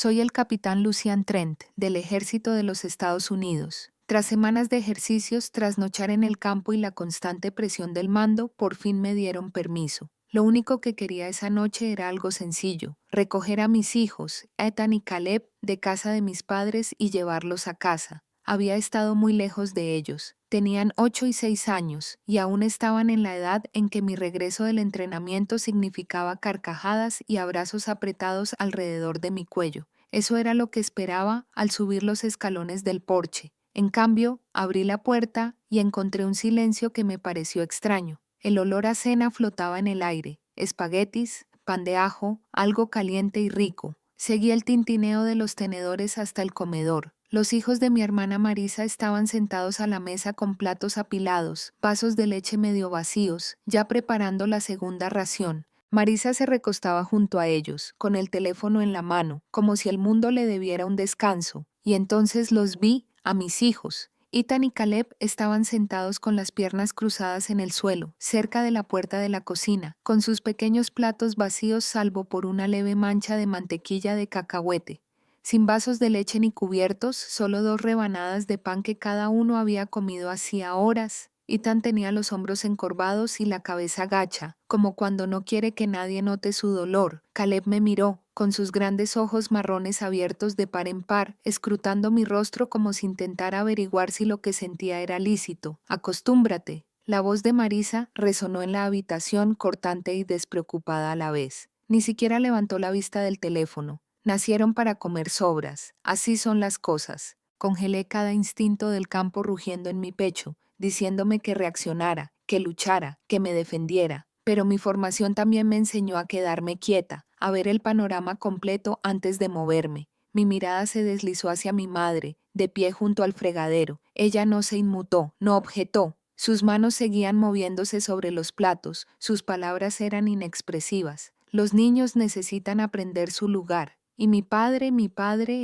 Soy el capitán Lucian Trent, del Ejército de los Estados Unidos. Tras semanas de ejercicios, trasnochar en el campo y la constante presión del mando, por fin me dieron permiso. Lo único que quería esa noche era algo sencillo: recoger a mis hijos, Ethan y Caleb, de casa de mis padres y llevarlos a casa. Había estado muy lejos de ellos. Tenían 8 y 6 años, y aún estaban en la edad en que mi regreso del entrenamiento significaba carcajadas y abrazos apretados alrededor de mi cuello. Eso era lo que esperaba al subir los escalones del porche. En cambio, abrí la puerta y encontré un silencio que me pareció extraño. El olor a cena flotaba en el aire: espaguetis, pan de ajo, algo caliente y rico. Seguí el tintineo de los tenedores hasta el comedor. Los hijos de mi hermana Marisa estaban sentados a la mesa con platos apilados, vasos de leche medio vacíos, ya preparando la segunda ración. Marisa se recostaba junto a ellos, con el teléfono en la mano, como si el mundo le debiera un descanso, y entonces los vi, a mis hijos. Ethan y Caleb estaban sentados con las piernas cruzadas en el suelo, cerca de la puerta de la cocina, con sus pequeños platos vacíos salvo por una leve mancha de mantequilla de cacahuete. Sin vasos de leche ni cubiertos, solo 2 rebanadas de pan que cada uno había comido hacía horas. Ethan tenía los hombros encorvados y la cabeza gacha, como cuando no quiere que nadie note su dolor. Caleb me miró, con sus grandes ojos marrones abiertos de par en par, escrutando mi rostro como si intentara averiguar si lo que sentía era lícito. «Acostúmbrate». La voz de Marisa resonó en la habitación, cortante y despreocupada a la vez. Ni siquiera levantó la vista del teléfono. Nacieron para comer sobras. Así son las cosas. Congelé cada instinto del campo rugiendo en mi pecho, diciéndome que reaccionara, que luchara, que me defendiera. Pero mi formación también me enseñó a quedarme quieta, a ver el panorama completo antes de moverme. Mi mirada se deslizó hacia mi madre, de pie junto al fregadero. Ella no se inmutó, no objetó. Sus manos seguían moviéndose sobre los platos, sus palabras eran inexpresivas. Los niños necesitan aprender su lugar. Y mi padre,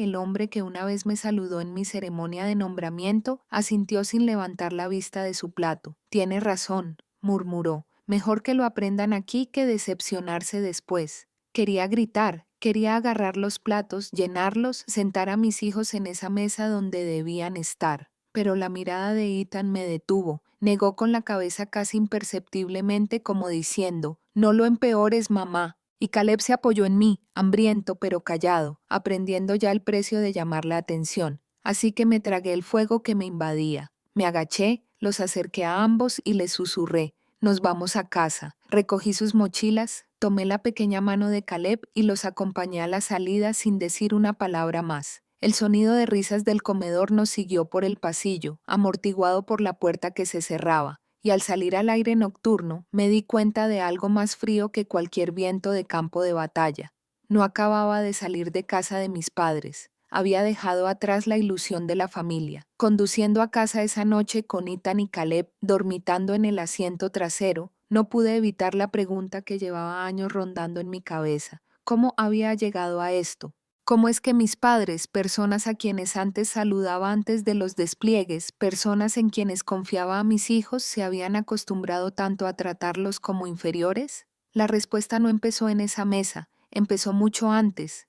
el hombre que una vez me saludó en mi ceremonia de nombramiento, asintió sin levantar la vista de su plato. «Tiene razón», murmuró. «Mejor que lo aprendan aquí que decepcionarse después». Quería gritar, quería agarrar los platos, llenarlos, sentar a mis hijos en esa mesa donde debían estar. Pero la mirada de Ethan me detuvo. Negó con la cabeza casi imperceptiblemente, como diciendo: «No lo empeores, mamá». Y Caleb se apoyó en mí, hambriento pero callado, aprendiendo ya el precio de llamar la atención. Así que me tragué el fuego que me invadía. Me agaché, los acerqué a ambos y les susurré: «Nos vamos a casa». Recogí sus mochilas, tomé la pequeña mano de Caleb y los acompañé a la salida sin decir una palabra más. El sonido de risas del comedor nos siguió por el pasillo, amortiguado por la puerta que se cerraba. Y al salir al aire nocturno me di cuenta de algo más frío que cualquier viento de campo de batalla. No acababa de salir de casa de mis padres. Había dejado atrás la ilusión de la familia. Conduciendo a casa esa noche con Ethan y Caleb dormitando en el asiento trasero, no pude evitar la pregunta que llevaba años rondando en mi cabeza: ¿cómo había llegado a esto? ¿Cómo es que mis padres, personas a quienes antes saludaba antes de los despliegues, personas en quienes confiaba a mis hijos, se habían acostumbrado tanto a tratarlos como inferiores? La respuesta no empezó en esa mesa, empezó mucho antes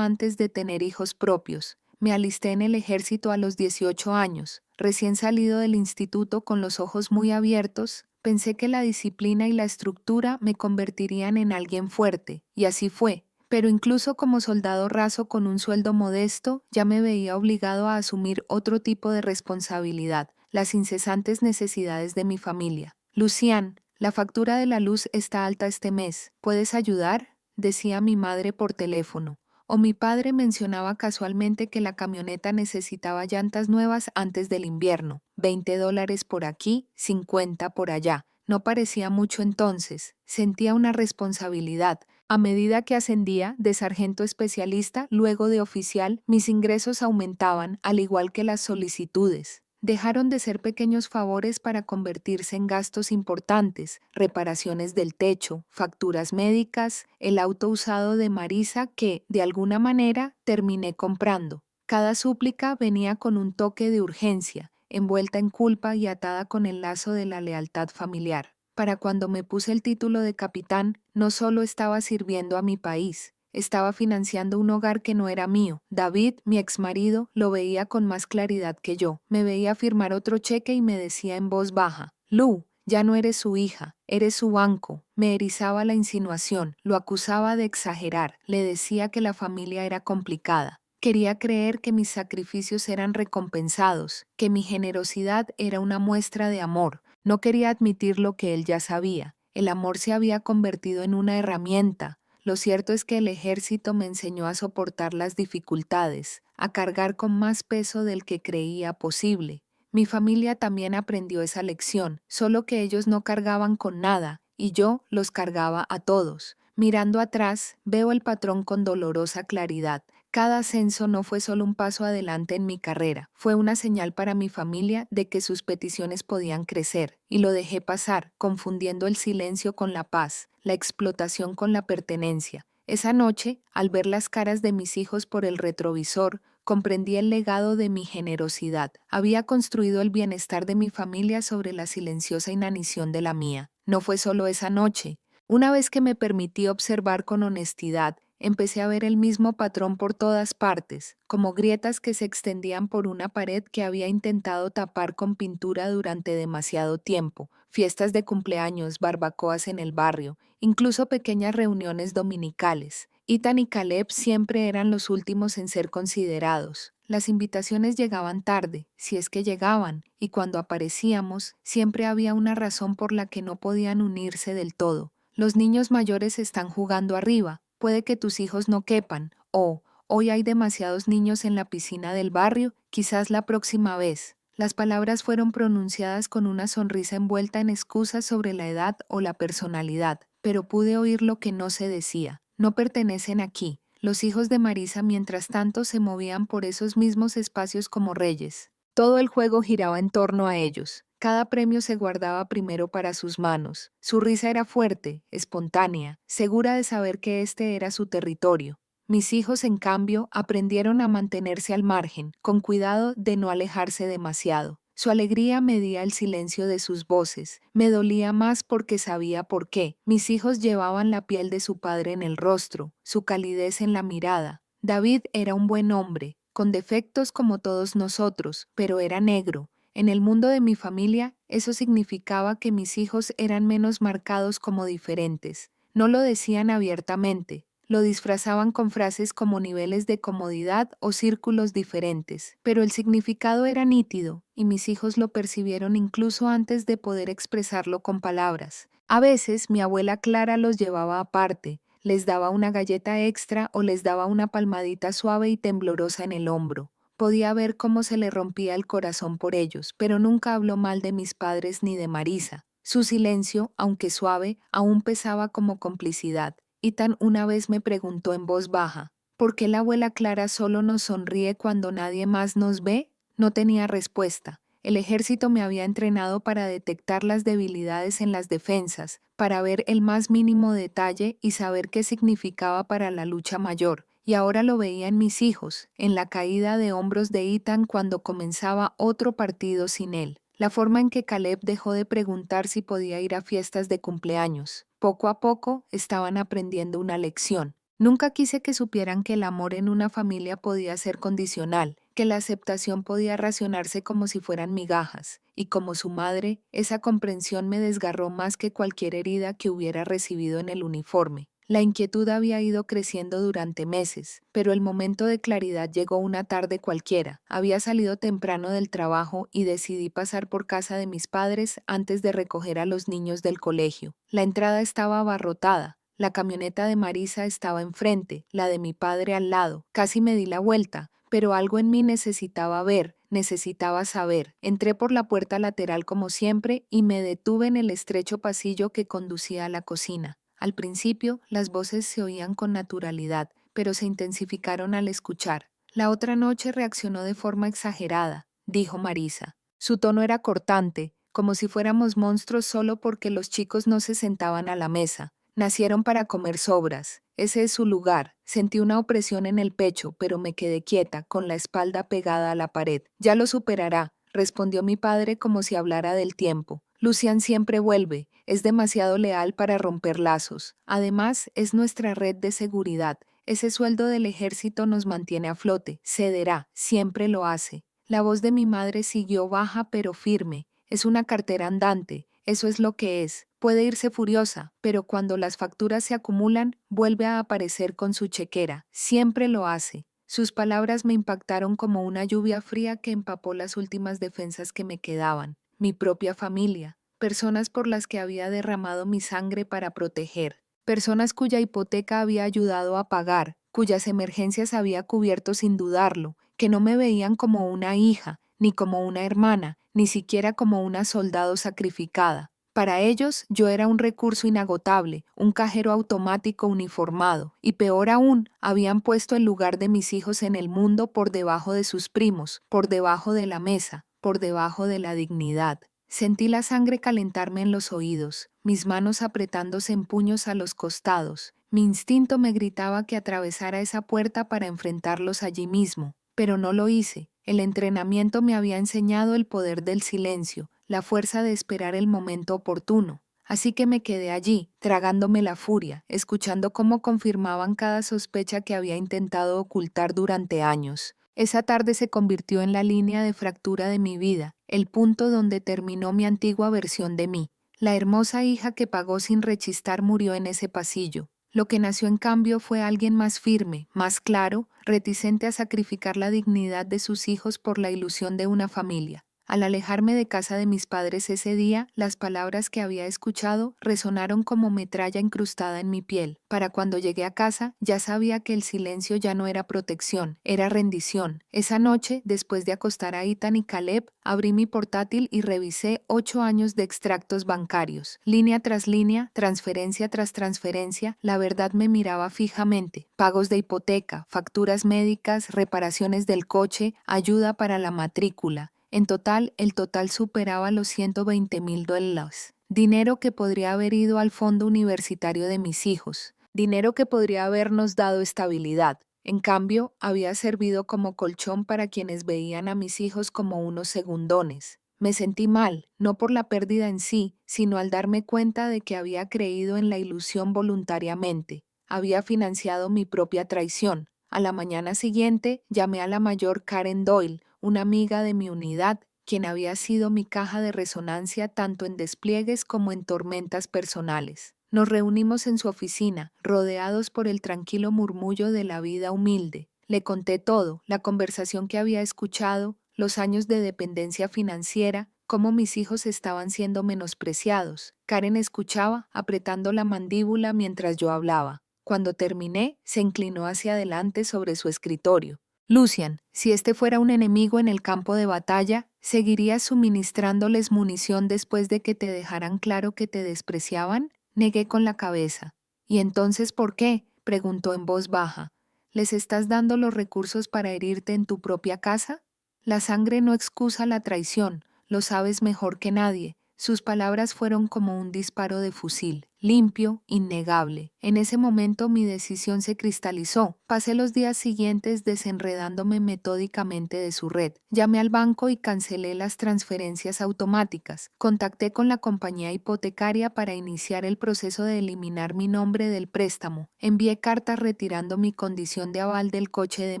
de tener hijos propios. Me alisté en el ejército a los 18 años. Recién salido del instituto con los ojos muy abiertos, pensé que la disciplina y la estructura me convertirían en alguien fuerte, y así fue. Pero incluso como soldado raso con un sueldo modesto, ya me veía obligado a asumir otro tipo de responsabilidad: las incesantes necesidades de mi familia. «Lucian, la factura de la luz está alta este mes. ¿Puedes ayudar?», decía mi madre por teléfono. O mi padre mencionaba casualmente que la camioneta necesitaba llantas nuevas antes del invierno. $20 por aquí, 50 por allá. No parecía mucho entonces. Sentía una responsabilidad. A medida que ascendía de sargento especialista, luego de oficial, mis ingresos aumentaban, al igual que las solicitudes. Dejaron de ser pequeños favores para convertirse en gastos importantes: reparaciones del techo, facturas médicas, el auto usado de Marisa que, de alguna manera, terminé comprando. Cada súplica venía con un toque de urgencia, envuelta en culpa y atada con el lazo de la lealtad familiar. Para cuando me puse el título de capitán, no solo estaba sirviendo a mi país, Estaba financiando un hogar que no era mío. David, mi exmarido, lo veía con más claridad que yo. Me veía firmar otro cheque y me decía en voz baja: Lu, ya no eres su hija, eres su banco. Me erizaba la insinuación, lo acusaba de exagerar, le decía que la familia era complicada. Quería creer que mis sacrificios eran recompensados, que mi generosidad era una muestra de amor. No quería admitir lo que él ya sabía. El amor se había convertido en una herramienta. Lo cierto es que el ejército me enseñó a soportar las dificultades, a cargar con más peso del que creía posible. Mi familia también aprendió esa lección, solo que ellos no cargaban con nada, y yo los cargaba a todos. Mirando atrás, veo el patrón con dolorosa claridad. Cada ascenso no fue solo un paso adelante en mi carrera, fue una señal para mi familia de que sus peticiones podían crecer, y lo dejé pasar, confundiendo el silencio con la paz, la explotación con la pertenencia. Esa noche, al ver las caras de mis hijos por el retrovisor, comprendí el legado de mi generosidad. Había construido el bienestar de mi familia sobre la silenciosa inanición de la mía. No fue solo esa noche. Una vez que me permití observar con honestidad, empecé a ver el mismo patrón por todas partes, como grietas que se extendían por una pared que había intentado tapar con pintura durante demasiado tiempo, fiestas de cumpleaños, barbacoas en el barrio, incluso pequeñas reuniones dominicales. Ethan y Caleb siempre eran los últimos en ser considerados. Las invitaciones llegaban tarde, si es que llegaban, y cuando aparecíamos, siempre había una razón por la que no podían unirse del todo. Los niños mayores están jugando arriba, puede que tus hijos no quepan, o hoy hay demasiados niños en la piscina del barrio, quizás la próxima vez. Las palabras fueron pronunciadas con una sonrisa envuelta en excusas sobre la edad o la personalidad, pero pude oír lo que no se decía. No pertenecen aquí. Los hijos de Marisa mientras tanto se movían por esos mismos espacios como reyes. Todo el juego giraba en torno a ellos. Cada premio se guardaba primero para sus manos. Su risa era fuerte, espontánea, segura de saber que este era su territorio. Mis hijos, en cambio, aprendieron a mantenerse al margen, con cuidado de no alejarse demasiado. Su alegría medía el silencio de sus voces. Me dolía más porque sabía por qué. Mis hijos llevaban la piel de su padre en el rostro, su calidez en la mirada. David era un buen hombre, con defectos como todos nosotros, pero era negro. En el mundo de mi familia, eso significaba que mis hijos eran menos marcados como diferentes. No lo decían abiertamente, lo disfrazaban con frases como niveles de comodidad o círculos diferentes, pero el significado era nítido y mis hijos lo percibieron incluso antes de poder expresarlo con palabras. A veces mi abuela Clara los llevaba aparte, les daba una galleta extra o les daba una palmadita suave y temblorosa en el hombro. Podía ver cómo se le rompía el corazón por ellos, pero nunca habló mal de mis padres ni de Marisa. Su silencio, aunque suave, aún pesaba como complicidad. Ethan una vez me preguntó en voz baja, ¿por qué la abuela Clara solo nos sonríe cuando nadie más nos ve? No tenía respuesta. El ejército me había entrenado para detectar las debilidades en las defensas, para ver el más mínimo detalle y saber qué significaba para la lucha mayor. Y ahora lo veía en mis hijos, en la caída de hombros de Ethan cuando comenzaba otro partido sin él. La forma en que Caleb dejó de preguntar si podía ir a fiestas de cumpleaños. Poco a poco estaban aprendiendo una lección. Nunca quise que supieran que el amor en una familia podía ser condicional, que la aceptación podía racionarse como si fueran migajas, y como su madre, esa comprensión me desgarró más que cualquier herida que hubiera recibido en el uniforme. La inquietud había ido creciendo durante meses, pero el momento de claridad llegó una tarde cualquiera. Había salido temprano del trabajo y decidí pasar por casa de mis padres antes de recoger a los niños del colegio. La entrada estaba abarrotada. La camioneta de Marisa estaba enfrente, la de mi padre al lado. Casi me di la vuelta, pero algo en mí necesitaba ver, necesitaba saber. Entré por la puerta lateral como siempre y me detuve en el estrecho pasillo que conducía a la cocina. Al principio, las voces se oían con naturalidad, pero se intensificaron al escuchar. La otra noche reaccionó de forma exagerada, dijo Marisa. Su tono era cortante, como si fuéramos monstruos solo porque los chicos no se sentaban a la mesa. Nacieron para comer sobras. Ese es su lugar. Sentí una opresión en el pecho, pero me quedé quieta, con la espalda pegada a la pared. Ya lo superará, respondió mi padre como si hablara del tiempo. Lucian siempre vuelve, es demasiado leal para romper lazos. Además, es nuestra red de seguridad. Ese sueldo del ejército nos mantiene a flote. Cederá, siempre lo hace. La voz de mi madre siguió baja pero firme. Es una cartera andante. Eso es lo que es. Puede irse furiosa, pero cuando las facturas se acumulan, vuelve a aparecer con su chequera. Siempre lo hace. Sus palabras me impactaron como una lluvia fría que empapó las últimas defensas que me quedaban. Mi propia familia. Personas por las que había derramado mi sangre para proteger. Personas cuya hipoteca había ayudado a pagar, cuyas emergencias había cubierto sin dudarlo, que no me veían como una hija, ni como una hermana, ni siquiera como una soldado sacrificada. Para ellos yo era un recurso inagotable, un cajero automático uniformado, y peor aún, habían puesto el lugar de mis hijos en el mundo por debajo de sus primos, por debajo de la mesa, por debajo de la dignidad. Sentí la sangre calentarme en los oídos, mis manos apretándose en puños a los costados. Mi instinto me gritaba que atravesara esa puerta para enfrentarlos allí mismo, pero no lo hice. El entrenamiento me había enseñado el poder del silencio, la fuerza de esperar el momento oportuno. Así que me quedé allí, tragándome la furia, escuchando cómo confirmaban cada sospecha que había intentado ocultar durante años. Esa tarde se convirtió en la línea de fractura de mi vida, el punto donde terminó mi antigua versión de mí. La hermosa hija que pagó sin rechistar murió en ese pasillo. Lo que nació en cambio fue alguien más firme, más claro, reticente a sacrificar la dignidad de sus hijos por la ilusión de una familia. Al alejarme de casa de mis padres ese día, las palabras que había escuchado resonaron como metralla incrustada en mi piel. Para cuando llegué a casa, ya sabía que el silencio ya no era protección, era rendición. Esa noche, después de acostar a Ethan y Caleb, abrí mi portátil y revisé 8 años de extractos bancarios. Línea tras línea, transferencia tras transferencia, la verdad me miraba fijamente. Pagos de hipoteca, facturas médicas, reparaciones del coche, ayuda para la matrícula. En total, el total superaba los $120,000. Dinero que podría haber ido al fondo universitario de mis hijos. Dinero que podría habernos dado estabilidad. En cambio, había servido como colchón para quienes veían a mis hijos como unos segundones. Me sentí mal, no por la pérdida en sí, sino al darme cuenta de que había creído en la ilusión voluntariamente. Había financiado mi propia traición. A la mañana siguiente, llamé a la mayor Karen Doyle, una amiga de mi unidad, quien había sido mi caja de resonancia tanto en despliegues como en tormentas personales. Nos reunimos en su oficina, rodeados por el tranquilo murmullo de la vida humilde. Le conté todo, la conversación que había escuchado, los años de dependencia financiera, cómo mis hijos estaban siendo menospreciados. Karen escuchaba, apretando la mandíbula mientras yo hablaba. Cuando terminé, se inclinó hacia adelante sobre su escritorio. Lucian, si este fuera un enemigo en el campo de batalla, ¿seguirías suministrándoles munición después de que te dejaran claro que te despreciaban? Negué con la cabeza. ¿Y entonces por qué?, preguntó en voz baja. ¿Les estás dando los recursos para herirte en tu propia casa? La sangre no excusa la traición, lo sabes mejor que nadie. Sus palabras fueron como un disparo de fusil, limpio, innegable. En ese momento mi decisión se cristalizó. Pasé los días siguientes desenredándome metódicamente de su red. Llamé al banco y cancelé las transferencias automáticas. Contacté con la compañía hipotecaria para iniciar el proceso de eliminar mi nombre del préstamo. Envié cartas retirando mi condición de aval del coche de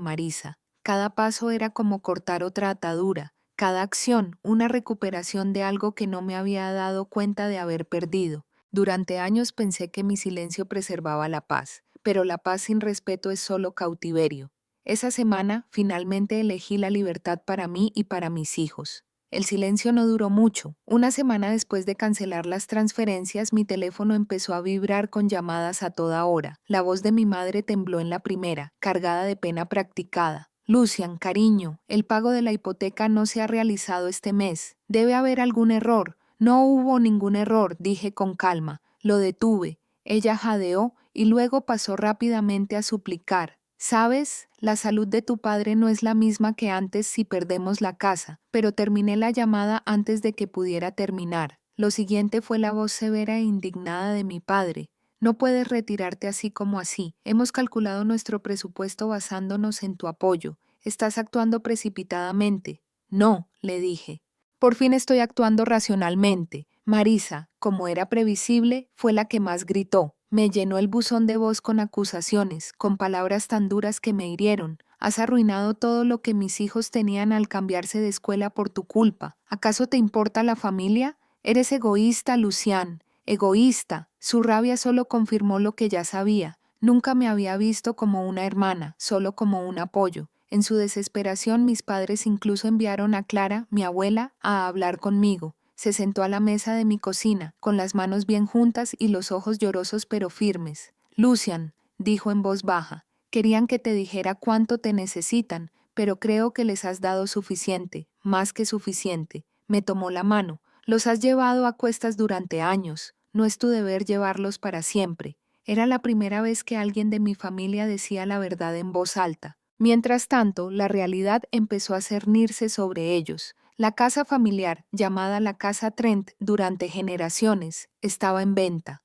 Marisa. Cada paso era como cortar otra atadura. Cada acción, una recuperación de algo que no me había dado cuenta de haber perdido. Durante años pensé que mi silencio preservaba la paz, pero la paz sin respeto es solo cautiverio. Esa semana, finalmente elegí la libertad para mí y para mis hijos. El silencio no duró mucho. Una semana después de cancelar las transferencias, mi teléfono empezó a vibrar con llamadas a toda hora. La voz de mi madre tembló en la primera, cargada de pena practicada. Lucian, cariño, el pago de la hipoteca no se ha realizado este mes. Debe haber algún error. No hubo ningún error, dije con calma. Lo detuve. Ella jadeó y luego pasó rápidamente a suplicar. ¿Sabes? La salud de tu padre no es la misma que antes si perdemos la casa, pero terminé la llamada antes de que pudiera terminar. Lo siguiente fue la voz severa e indignada de mi padre. No puedes retirarte así como así. Hemos calculado nuestro presupuesto basándonos en tu apoyo. Estás actuando precipitadamente. No, le dije. Por fin estoy actuando racionalmente. Marisa, como era previsible, fue la que más gritó. Me llenó el buzón de voz con acusaciones, con palabras tan duras que me hirieron. Has arruinado todo lo que mis hijos tenían al cambiarse de escuela por tu culpa. ¿Acaso te importa la familia? Eres egoísta, Lucián. Egoísta. Su rabia solo confirmó lo que ya sabía. Nunca me había visto como una hermana, solo como un apoyo. En su desesperación, mis padres incluso enviaron a Clara, mi abuela, a hablar conmigo. Se sentó a la mesa de mi cocina, con las manos bien juntas y los ojos llorosos pero firmes. Lucian, dijo en voz baja, querían que te dijera cuánto te necesitan, pero creo que les has dado suficiente, más que suficiente. Me tomó la mano. Los has llevado a cuestas durante años. No es tu deber llevarlos para siempre. Era la primera vez que alguien de mi familia decía la verdad en voz alta. Mientras tanto, la realidad empezó a cernirse sobre ellos. La casa familiar, llamada la Casa Trent durante generaciones, estaba en venta.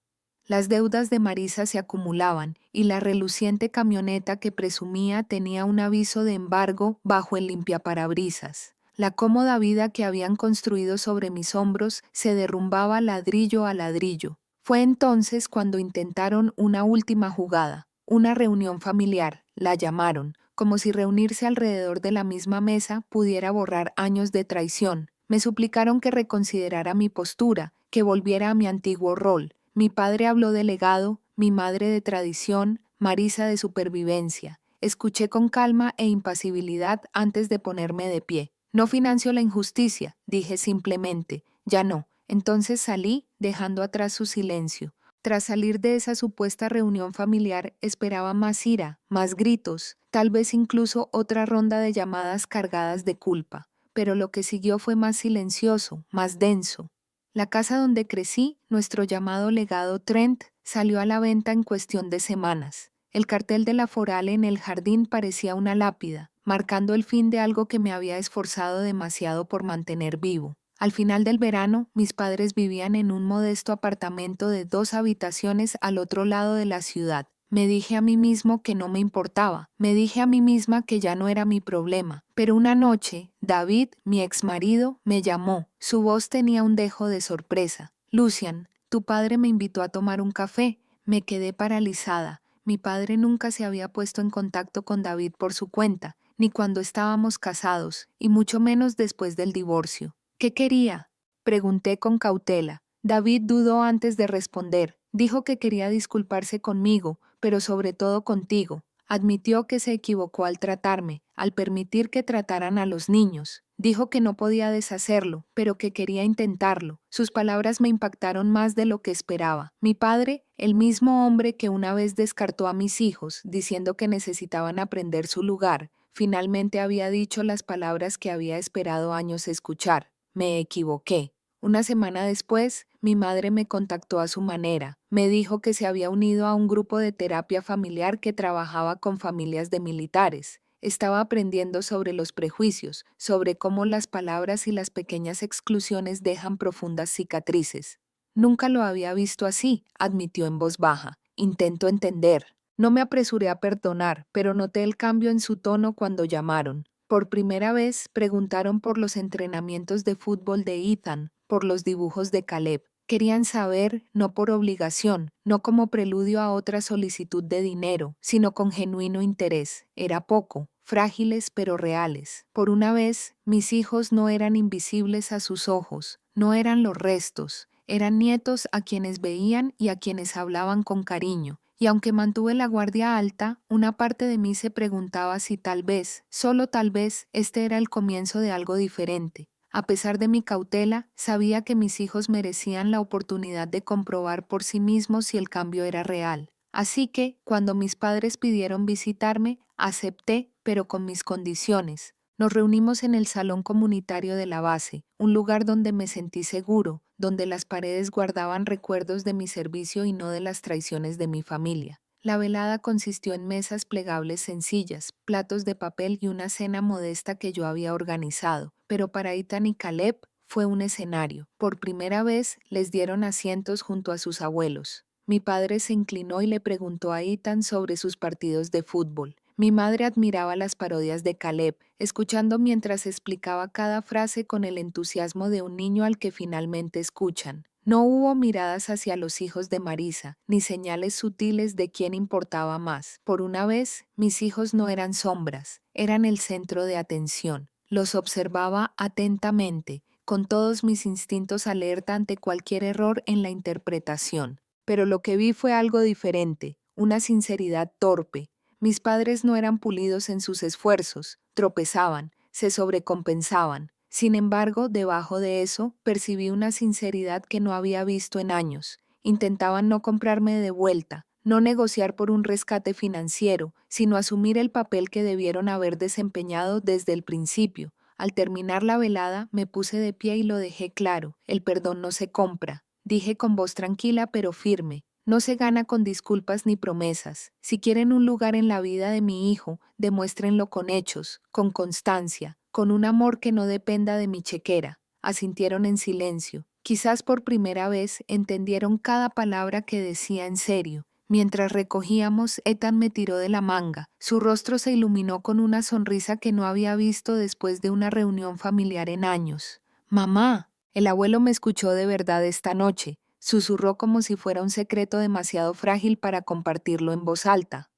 Las deudas de Marisa se acumulaban y la reluciente camioneta que presumía tenía un aviso de embargo bajo el limpiaparabrisas. La cómoda vida que habían construido sobre mis hombros se derrumbaba ladrillo a ladrillo. Fue entonces cuando intentaron una última jugada, una reunión familiar, la llamaron, como si reunirse alrededor de la misma mesa pudiera borrar años de traición. Me suplicaron que reconsiderara mi postura, que volviera a mi antiguo rol. Mi padre habló de legado, mi madre de tradición, Marisa de supervivencia. Escuché con calma e impasibilidad antes de ponerme de pie. No financio la injusticia, dije simplemente. Ya no. Entonces salí, dejando atrás su silencio. Tras salir de esa supuesta reunión familiar, esperaba más ira, más gritos, tal vez incluso otra ronda de llamadas cargadas de culpa. Pero lo que siguió fue más silencioso, más denso. La casa donde crecí, nuestro llamado legado Trent, salió a la venta en cuestión de semanas. El cartel de la foral en el jardín parecía una lápida, marcando el fin de algo que me había esforzado demasiado por mantener vivo. Al final del verano, mis padres vivían en un modesto apartamento de 2 habitaciones al otro lado de la ciudad. Me dije a mí mismo que no me importaba, me dije a mí misma que ya no era mi problema. Pero una noche, David, mi exmarido, me llamó. Su voz tenía un dejo de sorpresa. Lucian, tu padre me invitó a tomar un café. Me quedé paralizada. Mi padre nunca se había puesto en contacto con David por su cuenta, ni cuando estábamos casados, y mucho menos después del divorcio. ¿Qué quería? Pregunté con cautela. David dudó antes de responder. Dijo que quería disculparse conmigo, pero sobre todo contigo. Admitió que se equivocó al tratarme, al permitir que trataran a los niños. Dijo que no podía deshacerlo, pero que quería intentarlo. Sus palabras me impactaron más de lo que esperaba. Mi padre, el mismo hombre que una vez descartó a mis hijos, diciendo que necesitaban aprender su lugar, finalmente había dicho las palabras que había esperado años escuchar. Me equivoqué. Una semana después, mi madre me contactó a su manera. Me dijo que se había unido a un grupo de terapia familiar que trabajaba con familias de militares. Estaba aprendiendo sobre los prejuicios, sobre cómo las palabras y las pequeñas exclusiones dejan profundas cicatrices. Nunca lo había visto así, admitió en voz baja. Intento entender. No me apresuré a perdonar, pero noté el cambio en su tono cuando llamaron. Por primera vez preguntaron por los entrenamientos de fútbol de Ethan, por los dibujos de Caleb. Querían saber, no por obligación, no como preludio a otra solicitud de dinero, sino con genuino interés. Era poco, frágiles pero reales. Por una vez, mis hijos no eran invisibles a sus ojos, no eran los restos, eran nietos a quienes veían y a quienes hablaban con cariño. Y aunque mantuve la guardia alta, una parte de mí se preguntaba si tal vez, solo tal vez, este era el comienzo de algo diferente. A pesar de mi cautela, sabía que mis hijos merecían la oportunidad de comprobar por sí mismos si el cambio era real. Así que, cuando mis padres pidieron visitarme, acepté, pero con mis condiciones. Nos reunimos en el salón comunitario de la base, un lugar donde me sentí seguro, donde las paredes guardaban recuerdos de mi servicio y no de las traiciones de mi familia. La velada consistió en mesas plegables sencillas, platos de papel y una cena modesta que yo había organizado, pero para Ethan y Caleb fue un escenario. Por primera vez les dieron asientos junto a sus abuelos. Mi padre se inclinó y le preguntó a Ethan sobre sus partidos de fútbol. Mi madre admiraba las parodias de Caleb, escuchando mientras explicaba cada frase con el entusiasmo de un niño al que finalmente escuchan. No hubo miradas hacia los hijos de Marisa, ni señales sutiles de quién importaba más. Por una vez, mis hijos no eran sombras, eran el centro de atención. Los observaba atentamente, con todos mis instintos alerta ante cualquier error en la interpretación. Pero lo que vi fue algo diferente, una sinceridad torpe. Mis padres no eran pulidos en sus esfuerzos, tropezaban, se sobrecompensaban. Sin embargo, debajo de eso, percibí una sinceridad que no había visto en años. Intentaban no comprarme de vuelta, no negociar por un rescate financiero, sino asumir el papel que debieron haber desempeñado desde el principio. Al terminar la velada, me puse de pie y lo dejé claro: el perdón no se compra. Dije con voz tranquila pero firme: no se gana con disculpas ni promesas. Si quieren un lugar en la vida de mi hijo, demuéstrenlo con hechos, con constancia, con un amor que no dependa de mi chequera. Asintieron en silencio. Quizás por primera vez entendieron cada palabra que decía en serio. Mientras recogíamos, Ethan me tiró de la manga. Su rostro se iluminó con una sonrisa que no había visto después de una reunión familiar en años. «Mamá». El abuelo me escuchó de verdad esta noche. Susurró como si fuera un secreto demasiado frágil para compartirlo en voz alta.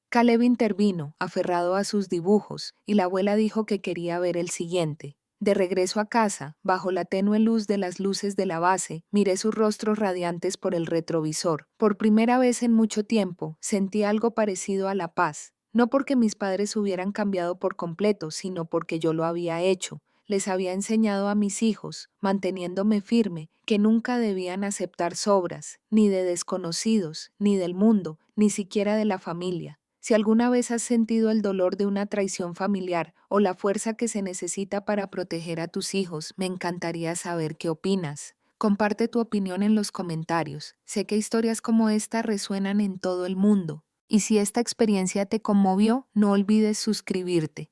Caleb intervino, aferrado a sus dibujos, y la abuela dijo que quería ver el siguiente. De regreso a casa, bajo la tenue luz de las luces de la base, miré sus rostros radiantes por el retrovisor. Por primera vez en mucho tiempo, sentí algo parecido a la paz. No porque mis padres hubieran cambiado por completo, sino porque yo lo había hecho. Les había enseñado a mis hijos, manteniéndome firme, que nunca debían aceptar sobras, ni de desconocidos, ni del mundo, ni siquiera de la familia. Si alguna vez has sentido el dolor de una traición familiar o la fuerza que se necesita para proteger a tus hijos, me encantaría saber qué opinas. Comparte tu opinión en los comentarios. Sé que historias como esta resuenan en todo el mundo. Y si esta experiencia te conmovió, no olvides suscribirte.